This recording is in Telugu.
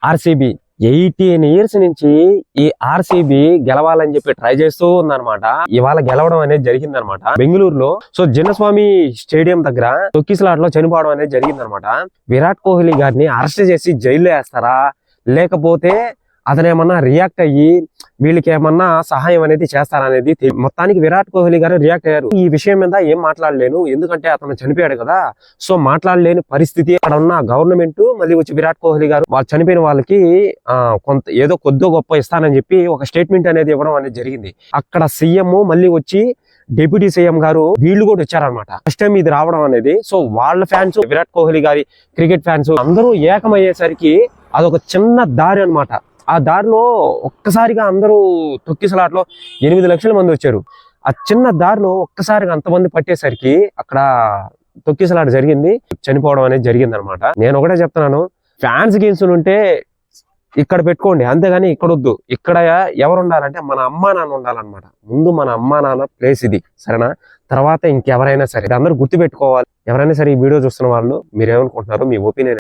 ఆర్సీబీ 18 years నుంచి ఈ ఆర్సీబీ గెలవాలని చెప్పి ట్రై చేస్తూ ఉందన్నమాట. ఇవాళ గెలవడం అనేది జరిగిందనమాట బెంగళూరులో. సో చిన్నస్వామి స్టేడియం దగ్గర తొక్కిసలాటలో చనిపోవడం అనేది జరిగిందనమాట. విరాట్ కోహ్లీ గారిని అరెస్ట్ చేసి జైల్లో వేస్తారా, లేకపోతే అతను ఏమన్నా రియాక్ట్ అయ్యి వీళ్ళకి ఏమన్నా సహాయం అనేది చేస్తారనేది మొత్తానికి విరాట్ కోహ్లీ గారు రియాక్ట్ అయ్యారు. ఈ విషయం మీద ఏం మాట్లాడలేను, ఎందుకంటే అతను చనిపోయాడు కదా. సో మాట్లాడలేని పరిస్థితి. అక్కడ ఉన్న గవర్నమెంట్ మళ్ళీ వచ్చి విరాట్ కోహ్లీ గారు వాళ్ళు చనిపోయిన వాళ్ళకి కొంత ఏదో కొద్దో గొప్ప ఇస్తానని చెప్పి ఒక స్టేట్మెంట్ అనేది ఇవ్వడం అనేది జరిగింది. అక్కడ సీఎం మళ్ళీ వచ్చి డిప్యూటీ సీఎం గారు వీళ్ళు కూడా వచ్చారనమాట. ఫస్ట్ టైం ఇది రావడం అనేది. సో వాళ్ళ ఫ్యాన్స్, విరాట్ కోహ్లీ గారి క్రికెట్ ఫ్యాన్స్ అందరూ ఏకమయ్యేసరికి అదొక చిన్న దారి అనమాట. ఆ దారిలో ఒక్కసారిగా అందరూ తొక్కిసలాట్లో 8 లక్షల మంది వచ్చారు. ఆ చిన్న దారిలో ఒక్కసారిగా అంతమంది పట్టేసరికి అక్కడ తొక్కిసలాట జరిగింది, చనిపోవడం అనేది జరిగింది అనమాట. నేను ఒకటే చెప్తున్నాను, ఫ్యాన్స్ గేమ్స్ ఉంటే ఇక్కడ పెట్టుకోండి, అంతేగాని ఇక్కడ వద్దు. ఇక్కడ ఎవరు ఉండాలంటే మన అమ్మా నాన్న ఉండాలన్నమాట. ముందు మన అమ్మా నాన్న ప్లేస్ ఇది, సరేనా? తర్వాత ఇంకెవరైనా సరే. అందరూ గుర్తుపెట్టుకోవాలి. ఎవరైనా సరే ఈ వీడియో చూస్తున్న వాళ్ళు మీరేమనుకుంటున్నారు, మీ ఒపీనియన్